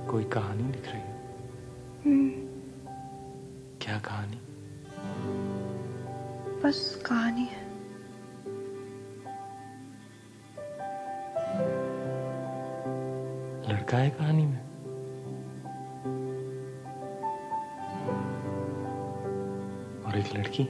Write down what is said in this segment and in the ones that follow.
कोई कहानी लिख रही हो? क्या कहानी? बस कहानी है। लड़का है कहानी में? और एक लड़की?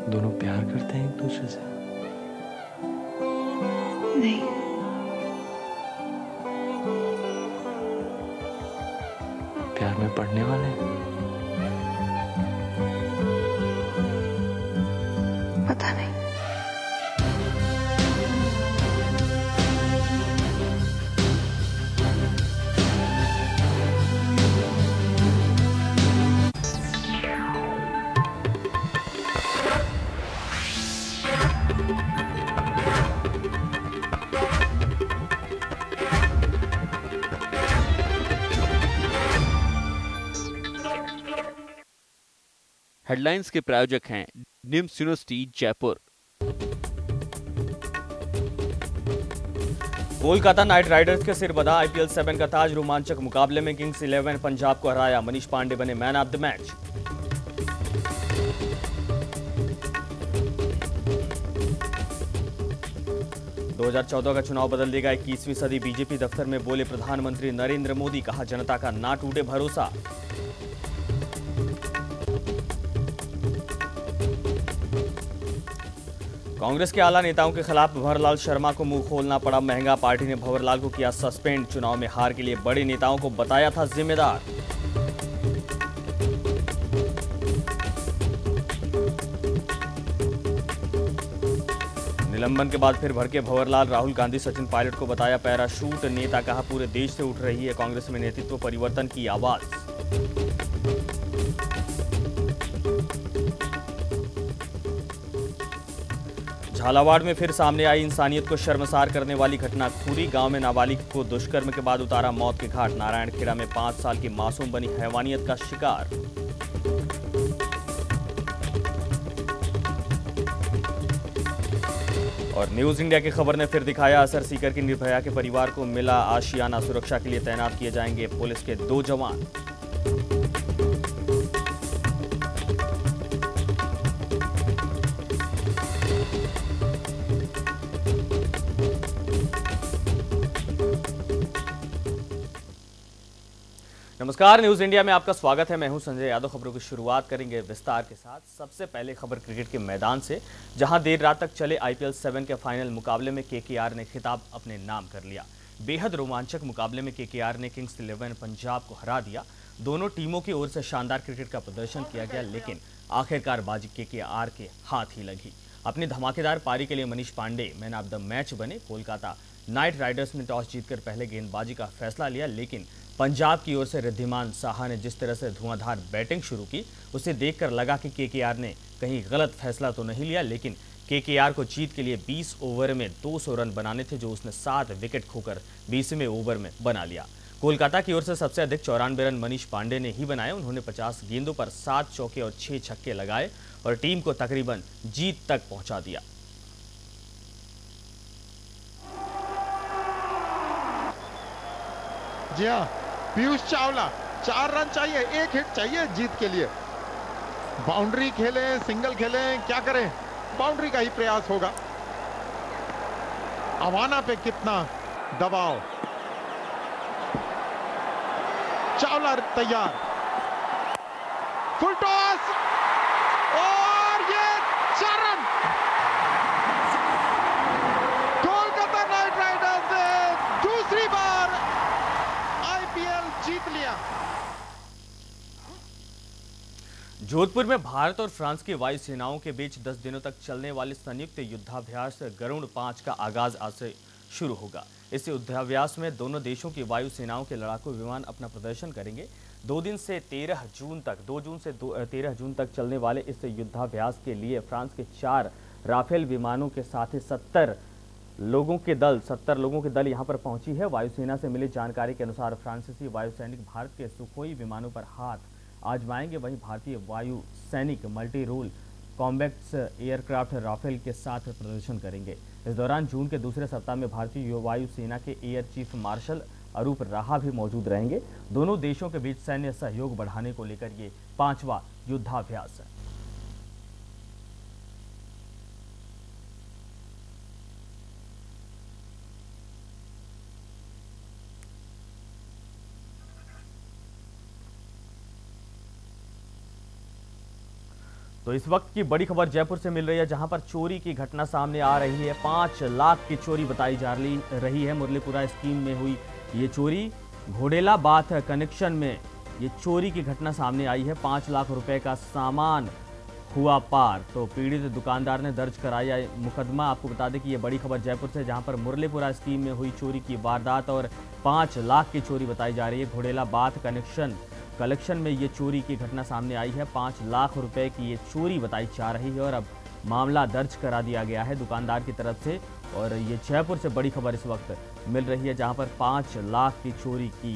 दोनों प्यार करते हैं एक दूसरे से? नहीं। प्यार में पड़ने वाले हैं? पता नहीं। हेडलाइंस के प्रायोजक हैं NIMS university Jaipur. Kolkata Knight Riders के सिर बधा आईपीएल 7 का ताज। रोमांचक मुकाबले में किंग्स 11 पंजाब को हराया। मनीष पांडे बने मैन ऑफ द मैच। दो 2014 का चुनाव बदल देगा 21वीं सदी। बीजेपी दफ्तर में बोले प्रधानमंत्री नरेंद्र मोदी। कहा जनता का ना टूटे भरोसा। कांग्रेस के आला नेताओं के खिलाफ भंवरलाल शर्मा को मुंह खोलना पड़ा महंगा। पार्टी ने भंवरलाल को किया सस्पेंड। चुनाव में हार के लिए बड़े नेताओं को बताया था जिम्मेदार। निलंबन के बाद फिर भड़के भंवरलाल। राहुल गांधी सचिन पायलट को बताया पैराशूट नेता। कहा पूरे देश से उठ रही है कांग्रेस में नेतृत्व परिवर्तन की आवाज। झालावाड़ में फिर सामने आई इंसानियत को शर्मसार करने वाली घटना। खूरी गांव में नाबालिग को दुष्कर्म के बाद उतारा मौत के घाट। नारायणखेड़ा में 5 साल की मासूम बनी हैवानियत का शिकार। और न्यूज इंडिया की खबर ने फिर दिखाया असर। सीकर की निर्भया के परिवार को मिला आशियाना। सुरक्षा के लिए तैनात किए जाएंगे पुलिस के 2 जवान। नमस्कार, न्यूज इंडिया में आपका स्वागत है। मैं हूं संजय यादव। खबरों की शुरुआत करेंगे विस्तार के साथ। सबसे पहले खबर क्रिकेट के मैदान से, जहां देर रात तक चले आईपीएल 7 के फाइनल मुकाबले में केकेआर ने खिताब अपने नाम कर लिया। बेहद रोमांचक मुकाबले में केकेआर ने किंग्स 11 पंजाब को हरा दिया। दोनों टीमों की ओर से शानदार क्रिकेट का प्रदर्शन किया गया, लेकिन आखिरकार बाजी केकेआर के हाथ ही लगी। अपनी धमाकेदार पारी के लिए Manish Pande man of the match बने। कोलकाता नाइट राइडर्स ने टॉस जीतकर पहले गेंदबाजी का फैसला लिया, लेकिन पंजाब की ओर से रिद्धिमान साहा ने जिस तरह से धुआंधार बैटिंग शुरू की, उसे देखकर लगा कि केकेआर ने कहीं गलत फैसला तो नहीं लिया। लेकिन केकेआर को जीत के लिए 20 ओवर में 200 रन बनाने थे, जो उसने 7 विकेट खोकर 20वें ओवर में बना लिया। कोलकाता की ओर से सबसे अधिक 94 रन मनीष पांडे ने ही बनाए। उन्होंने 50 गेंदों पर 7 चौके और 6 छक्के लगाए और टीम को तकरीबन जीत तक पहुंचा दिया। जी हाँ, पीयूष चावला 4 रन चाहिए, 1 हिट चाहिए जीत के लिए। बाउंड्री खेले, सिंगल खेले, क्या करें, बाउंड्री का ही प्रयास होगा। अवाना पे कितना दबाव। चावला तैयार, फुल टॉस और ये 4 रन। कोलकाता नाइट राइडर्स ने दूसरी बार आईपीएल जीत लिया। जोधपुर में भारत और फ्रांस की वायुसेनाओं के बीच 10 दिनों तक चलने वाले संयुक्त युद्धाभ्यास गरुड़ 5 का आगाज आज से शुरू होगा। इस युद्धाभ्यास में दोनों देशों की वायुसेनाओं के लड़ाकू विमान अपना प्रदर्शन करेंगे। 2 जून से 13 जून तक चलने वाले इस युद्धाभ्यास के लिए फ्रांस के 4 राफेल विमानों के साथ ही 70 लोगों के दल यहां पर पहुंची है। वायुसेना से मिली जानकारी के अनुसार फ्रांसीसी वायुसैनिक भारत के सुखोई विमानों पर हाथ आजमाएंगे। वहीं भारतीय वायु सैनिक multi role combat aircraft Rafale के साथ प्रदर्शन करेंगे। इस दौरान जून के दूसरे सप्ताह में भारतीय वायु सेना के एयर चीफ मार्शल अरूप राहा भी मौजूद रहेंगे। दोनों देशों के बीच सैन्य सहयोग बढ़ाने को लेकर ये 5वां युद्धाभ्यास है। तो इस वक्त की बड़ी खबर जयपुर से मिल रही है, जहां पर चोरी की घटना सामने आ रही है। 5 लाख की चोरी बताई जा रही है। मुरलीपुरा स्कीम में हुई ये चोरी, घोडेला बाथ कनेक्शन में ये चोरी की घटना सामने आई है। 5 लाख रुपए का सामान हुआ पार। तो पीड़ित दुकानदार ने दर्ज कराया मुकदमा। आपको बता दें कि ये बड़ी खबर जयपुर से, जहां पर मुरलीपुरा स्कीम में हुई चोरी की वारदात और 5 लाख की चोरी बताई जा रही है। घोडेला बाथ कलेक्शन में ये चोरी की घटना सामने आई है। 5 लाख रुपए की ये चोरी बताई जा रही है और अब मामला दर्ज करा दिया गया है दुकानदार की तरफ से। और ये जयपुर से बड़ी खबर इस वक्त मिल रही है, जहां पर 5 लाख की चोरी की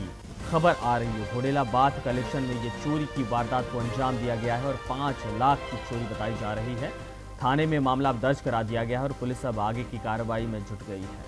खबर आ रही है। घोडेला बाथ कलेक्शन में ये चोरी की वारदात को अंजाम दिया गया है और 5 लाख की चोरी बताई जा रही है। थाने में मामला दर्ज करा दिया गया है और पुलिस अब आगे की कार्रवाई में जुट गई है।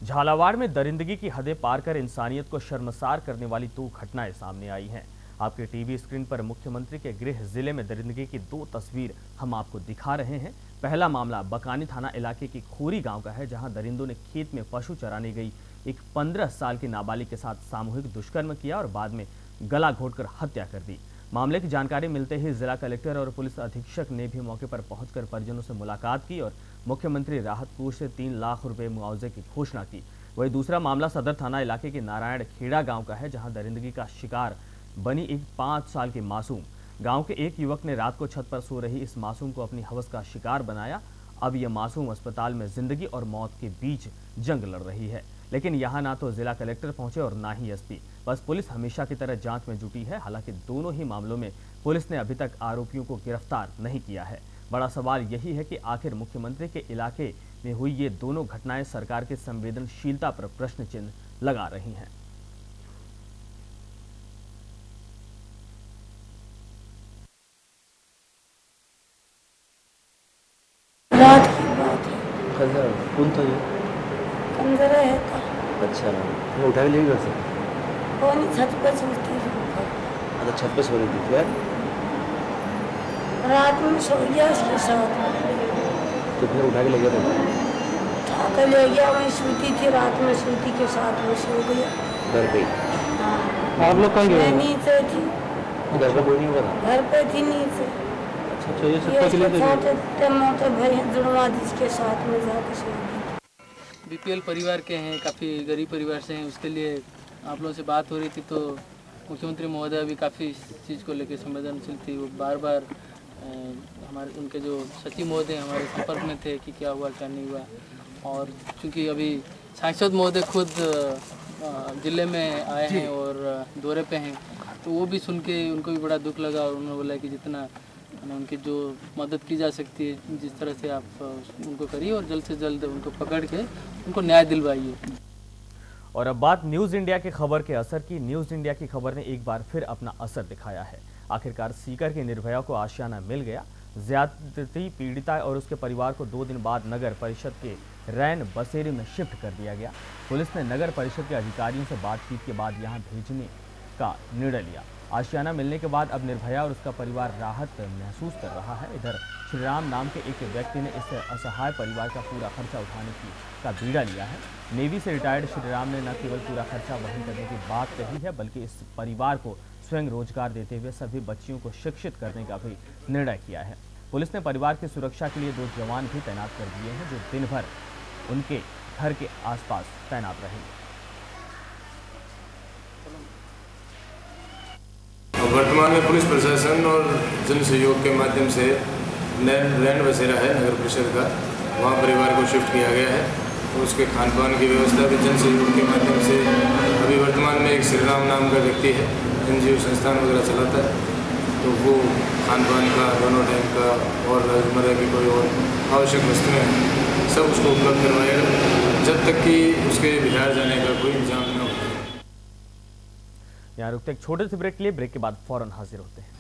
झालावाड़ में दरिंदगी की हदें पार कर इंसानियत को शर्मसार करने वाली 2 घटनाएं सामने आई हैं। आपके टीवी स्क्रीन पर मुख्यमंत्री के गृह जिले में दरिंदगी की 2 तस्वीर हम आपको दिखा रहे हैं। पहला मामला बकानी थाना इलाके की खोरी गांव का है, जहां दरिंदों ने खेत में पशु चराने गई एक 15 साल की नाबालिग के साथ सामूहिक दुष्कर्म किया और बाद में गला घोंटकर हत्या कर दी। मामले की जानकारी मिलते ही जिला कलेक्टर और पुलिस अधीक्षक ने भी मौके पर पहुंचकर परिजनों से मुलाकात की और मुख्यमंत्री राहत कोष से 3 लाख रुपए मुआवजे की घोषणा की। वहीं दूसरा मामला सदर थाना इलाके के नारायण खेड़ा गांव का है, जहां दरिंदगी का शिकार बनी एक 5 साल की मासूम। गांव के एक युवक ने रात को छत पर सो रही इस मासूम को अपनी हवस का शिकार बनाया। अब यह मासूम अस्पताल में जिंदगी और मौत के बीच जंग लड़ रही है, लेकिन यहाँ ना तो जिला कलेक्टर पहुंचे और ना ही एसपी। बस पुलिस हमेशा की तरह जांच में जुटी है। हालांकि दोनों ही मामलों में पुलिस ने अभी तक आरोपियों को गिरफ्तार नहीं किया है। बड़ा सवाल यही है कि आखिर मुख्यमंत्री के इलाके में हुई ये दोनों घटनाएं सरकार की संवेदनशीलता पर प्रश्न चिन्ह लगा रही हैं। रात की बात है। कौन था ये? अंदर है था। अच्छा, वो उठा के ले गया सर? वो नहीं, छत पर सोती थी ऊपर। अच्छा, छत पे सो रही थी क्या? रात में सो गया उसके साथ। तो फिर उठा के ले गया था? उठा कर ले गया, वहीं सोती थी, रात में सोती के साथ वो सो गया घर पे? हाँ। आप लोग कहाँ गए? मैं नीचे थी। घर पे कोई नहीं हुआ था? घर पे थी नीचे। अच्छा, ये छत पे ले छोटे मोटे भाई जुड़वा जिसके साथ में जाके सो गई। बीपीएल परिवार के हैं, काफ़ी गरीब परिवार से हैं, उसके लिए आप लोगों से बात हो रही थी। तो मुख्यमंत्री महोदय भी काफ़ी इस चीज़ को लेकर संवेदनशील थी। वो बार बार हमारे उनके जो सचिव महोदय हमारे संपर्क में थे कि क्या हुआ क्या नहीं हुआ। और चूँकि अभी सांसद महोदय खुद ज़िले में आए हैं और दौरे पे हैं, तो वो भी सुन के उनको भी बड़ा दुख लगा और उन्होंने बोला कि जितना उनकी जो मदद की जा सकती है जिस तरह से आप उनको करिए और जल्द से जल्द उनको पकड़ के उनको न्याय दिलवाइए। और अब बात न्यूज़ इंडिया की खबर के असर की। न्यूज़ इंडिया की खबर ने एक बार फिर अपना असर दिखाया है। आखिरकार सीकर के निर्भया को आशियाना मिल गया। ज्यादती पीड़िता और उसके परिवार को 2 दिन बाद नगर परिषद के रैन बसेरे में शिफ्ट कर दिया गया। पुलिस ने नगर परिषद के अधिकारियों से बातचीत के बाद यहां भेजने का निर्णय लिया। आशियाना मिलने के बाद अब निर्भया और उसका परिवार राहत महसूस कर रहा है। इधर श्रीराम नाम के एक व्यक्ति ने इस असहाय परिवार का पूरा खर्चा उठाने का बीड़ा लिया है। नेवी से रिटायर्ड श्रीराम ने न केवल पूरा खर्चा वहन करने की बात कही है, बल्कि इस परिवार को स्वयं रोजगार देते हुए सभी बच्चियों को शिक्षित करने का भी निर्णय किया है। पुलिस ने परिवार की सुरक्षा के लिए 2 जवान भी तैनात कर दिए हैं, जो दिन भर उनके घर के आसपास तैनात रहेंगे। वर्तमान में पुलिस प्रशासन और जन सहयोग के माध्यम से लैंड बसेरा है नगर परिषद का, वहाँ परिवार को शिफ्ट किया गया है। तो उसके खान पान की व्यवस्था भी जन सहयोग के माध्यम से अभी वर्तमान में एक श्रीराम नाम का व्यक्ति है, NGO संस्थान वगैरह चलाता है, तो वो खान पान का, दोनों टाइम का और रोजमर्रा की कोई और आवश्यक वस्तुएँ हैं सब उसको उपलब्ध करवाएगा जब तक कि उसके बिहार जाने का कोई इंतजाम न हो। यहाँ रुकते एक छोटे से ब्रेक के लिए, ब्रेक के बाद फौरन हाजिर होते हैं।